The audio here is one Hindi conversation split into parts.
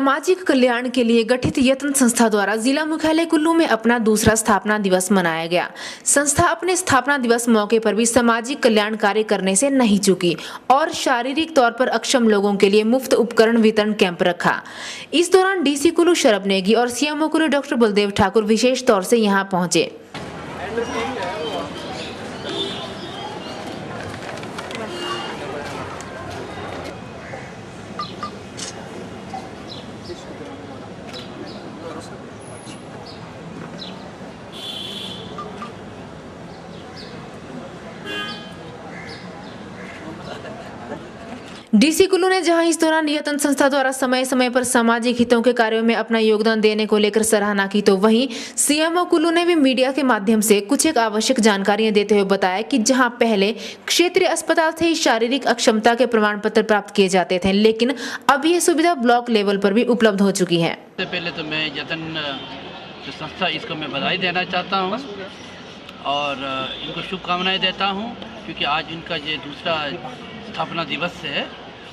सामाजिक कल्याण के लिए गठित यत्न संस्था द्वारा जिला मुख्यालय कुल्लू में अपना दूसरा स्थापना दिवस मनाया गया। संस्था अपने स्थापना दिवस मौके पर भी सामाजिक कल्याण कार्य करने से नहीं चूकी और शारीरिक तौर पर अक्षम लोगों के लिए मुफ्त उपकरण वितरण कैंप रखा। इस दौरान डीसी कुल्लू शरभ नेगी और सीएमओ कुल्लू डॉक्टर बलदेव ठाकुर विशेष तौर से यहाँ पहुंचे। डीसी कुल्लू ने जहां इस दौरान यत्न संस्था द्वारा समय समय पर सामाजिक हितों के कार्यों में अपना योगदान देने को लेकर सराहना की, तो वहीं सीएमओ कुल्लू ने भी मीडिया के माध्यम से कुछ एक आवश्यक जानकारियां देते हुए बताया कि जहां पहले क्षेत्रीय अस्पताल से ही शारीरिक अक्षमता के प्रमाण पत्र प्राप्त किए जाते थे, लेकिन अब ये सुविधा ब्लॉक लेवल पर भी उपलब्ध हो चुकी है। सबसे पहले तो मैं यत्न जो संस्था इसको मैं बधाई देना चाहता हूँ और इनको शुभकामनाएं देता हूँ, क्योंकि आज इनका ये दूसरा स्थापना दिवस है।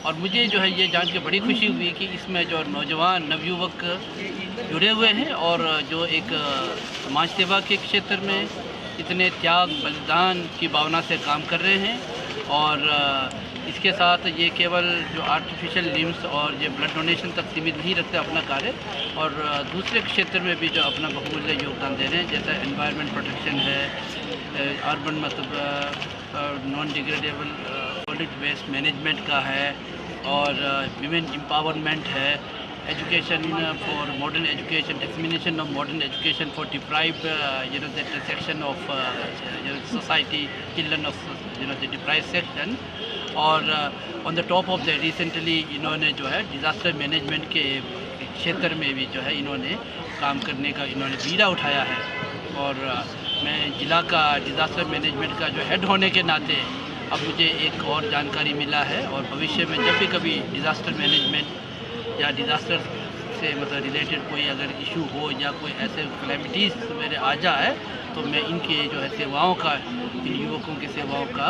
और मुझे जो है ये जान के बड़ी खुशी हुई कि इसमें जो नौजवान नवयुवक जुड़े हुए हैं और जो एक समाज सेवा के क्षेत्र में इतने त्याग बलिदान की भावना से काम कर रहे हैं। और इसके साथ ये केवल जो आर्टिफिशियल लिम्स और ये ब्लड डोनेशन तक सीमित नहीं रखते अपना कार्य, और दूसरे क्षेत्र में भी जो अपना बहुमूल्य योगदान दे रहे हैं, जैसे एनवायरनमेंट प्रोटेक्शन है, अर्बन मतलब non degradable solid waste management का है, और विमेन एम्पावरमेंट है, education for modern education, dissemination of modern education for deprived the section of society, children of the deprived section. और on the top of the recently इन्होंने जो है डिज़ास्टर मैनेजमेंट के क्षेत्र में भी जो है इन्होंने काम करने का इन्होंने बीड़ा उठाया है। और मैं जिला का डिज़ास्टर मैनेजमेंट का जो हेड होने के नाते अब मुझे एक और जानकारी मिला है, और भविष्य में जब भी कभी डिज़ास्टर मैनेजमेंट या डिज़ास्टर से मतलब रिलेटेड कोई अगर इशू हो या कोई ऐसे कैलेमिटीज़ मेरे आ जाए, तो मैं इनके जो है सेवाओं का, इन युवकों की सेवाओं का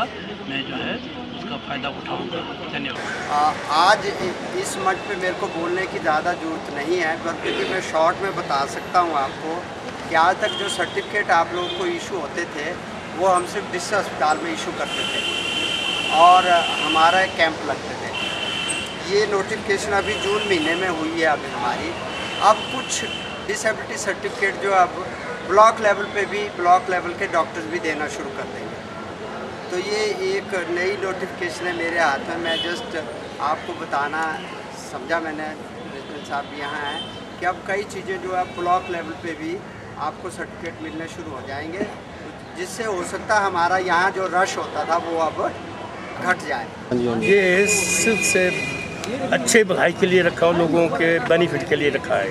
मैं जो है उसका फ़ायदा उठाऊंगा। धन्यवाद। आज इस मंच पे मेरे को बोलने की ज़्यादा ज़रूरत नहीं है, पर क्योंकि मैं शॉर्ट में बता सकता हूँ आपको कि आज तक जो सर्टिफिकेट आप लोगों को इशू होते थे वो हम सिर्फ डिस्ट्रिक्ट अस्पताल में इशू करते थे और हमारा कैंप लगते थे। ये नोटिफिकेशन अभी जून महीने में हुई है अभी हमारी। अब कुछ डिसेबिलिटी सर्टिफिकेट जो अब ब्लॉक लेवल पे भी, ब्लॉक लेवल के डॉक्टर्स भी देना शुरू कर देंगे। तो ये एक नई नोटिफिकेशन है मेरे हाथ में। मैं जस्ट आपको बताना समझा, मैंने प्रेसिडेंट साहब भी यहाँ हैं, कि अब कई चीज़ें जो है ब्लॉक लेवल पे भी आपको सर्टिफिकेट मिलने शुरू हो जाएंगे, जिससे हो सकता है हमारा यहाँ जो रश होता था वो अब घट जाए। ये सिर्फ से अच्छे भलाई के लिए रखा हो, लोगों के बेनिफिट के लिए रखा है,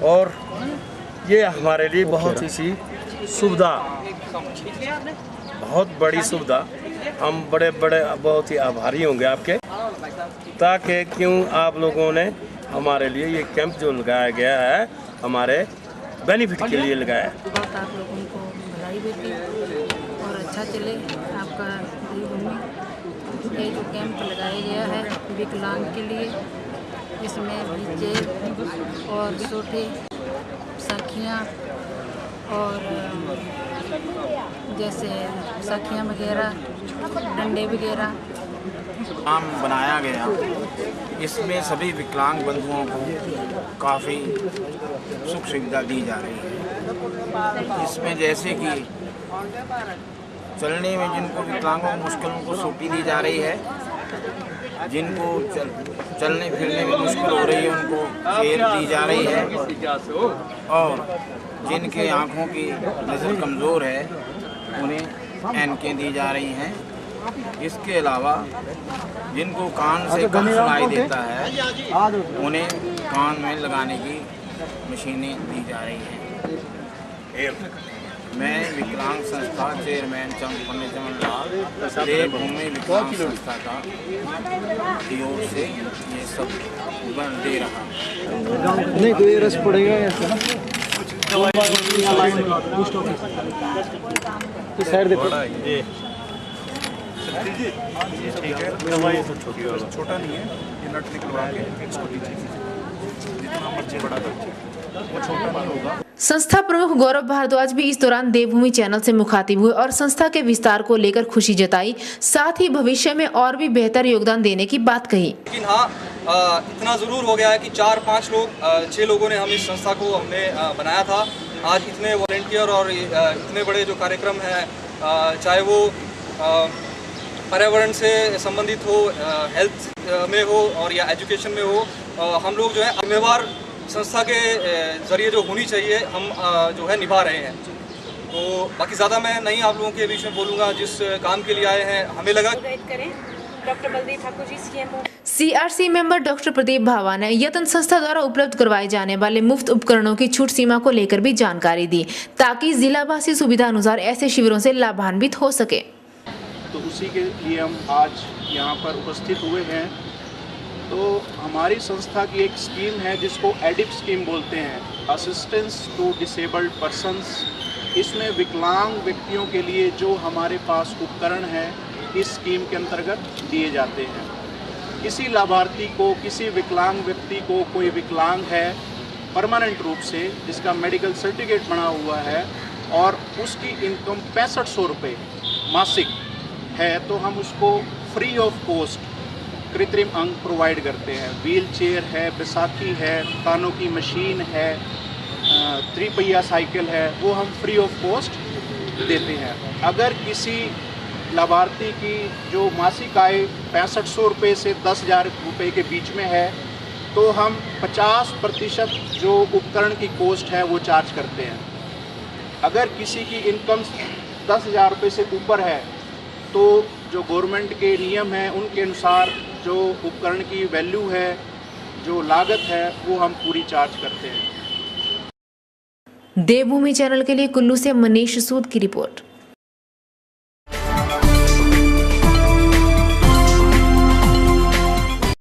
और ये हमारे लिए बहुत ही सी सुविधा, बहुत बड़ी सुविधा। हम बड़े बड़े बहुत ही आभारी होंगे आपके, ताकि क्यों आप लोगों ने हमारे लिए ये कैंप जो लगाया गया है हमारे बेनिफिट के लिए लगाया है। बहुत आप लोगों को बधाई देती हूँ और अच्छा चले आपका देवभूमि। ये जो कैंप लगाया गया है विकलांग के लिए, इसमें व्हीलचेयर और छोटे सखियाँ और जैसे सखियाँ वगैरह, डंडे वगैरह काम बनाया गया। इसमें सभी विकलांग बंधुओं को काफ़ी सुख सुविधा दी जा रही है। इसमें जैसे कि चलने में जिनको विकलांगों को मुश्किलों को छुट्टी दी जा रही है, जिनको चलने फिरने में मुश्किल हो रही है उनको चेयर दी जा रही है, और जिनके आँखों की नज़र कमज़ोर है उन्हें ऐनकें दी जा रही हैं। इसके अलावा जिनको कान से कम सुनाई देता है उन्हें कान में लगाने की मशीनें दी जा रही हैं। मैं विकलांग संस्था चेयरमैन पंडित चमन लाल देवभूमि विकलांग संस्था का की ओर से ये सब दे रहा हूँ। नहीं तो ये रस पड़ेगा ऐसा ना, साइड देखो। ठीक है, दवाई छोटा नहीं है, ये नट निकलवा के इसको दीजिए। जितना मर्जी बड़ा दर्ज वो छोटा नहीं होगा। संस्था प्रमुख गौरव भारद्वाज भी इस दौरान देवभूमि चैनल से मुखातिब हुए और संस्था के विस्तार को लेकर खुशी जताई, साथ ही भविष्य में और भी बेहतर योगदान देने की बात कही। लेकिन हाँ, इतना ज़रूर हो गया है कि 4-5 लोग 6 लोगों ने हम इस संस्था को हमने बनाया था। आज इतने वॉलंटियर और इतने बड़े जो कार्यक्रम हैं, चाहे वो पर्यावरण से संबंधित हो, हेल्थ में हो और या एजुकेशन में हो, हम लोग जो है जिम्मेवार संस्था के ज़रिए जो होनी चाहिए हम जो है निभा रहे हैं। तो बाकी ज़्यादा मैं नहीं आप लोगों के बीच में बोलूँगा। जिस काम के लिए आए हैं हमें लगा doctor Baldev Thakur ji CMO। CRC member doctor Pradeep Bhava ने यत्न संस्था द्वारा उपलब्ध करवाए जाने वाले मुफ्त उपकरणों की छूट सीमा को लेकर भी जानकारी दी, ताकि जिलावासी सुविधा अनुसार ऐसे शिविरों से लाभान्वित हो सके। तो उसी के लिए हम आज यहाँ पर उपस्थित हुए हैं। तो हमारी संस्था की एक स्कीम है जिसको एडिप स्कीम बोलते हैं, असिस्टेंस टू डिसेबल्ड पर्सन्स। इसमें विकलांग व्यक्तियों के लिए जो हमारे पास उपकरण हैं इस स्कीम के अंतर्गत दिए जाते हैं। किसी लाभार्थी को, किसी विकलांग व्यक्ति को, कोई विकलांग है परमानेंट रूप से जिसका मेडिकल सर्टिफिकेट बना हुआ है और उसकी इनकम 6500 रुपये मासिक है, तो हम उसको फ्री ऑफ कॉस्ट कृत्रिम अंग प्रोवाइड करते हैं। व्हील चेयर है, बैसाखी है, कानों की मशीन है, 3 पहिया साइकिल है, वो हम फ्री ऑफ कॉस्ट देते हैं। अगर किसी लाभार्थी की जो मासिक आय 6500 रुपये से 10,000 रुपये के बीच में है, तो हम 50% जो उपकरण की कॉस्ट है वो चार्ज करते हैं। अगर किसी की इनकम 10,000 रुपये से ऊपर है तो जो गवर्नमेंट के नियम हैं उनके अनुसार जो उपकरण की वैल्यू है, जो लागत है, वो हम पूरी चार्ज करते हैं। देवभूमि चैनल के लिए कुल्लू से मनीष सूद की रिपोर्ट।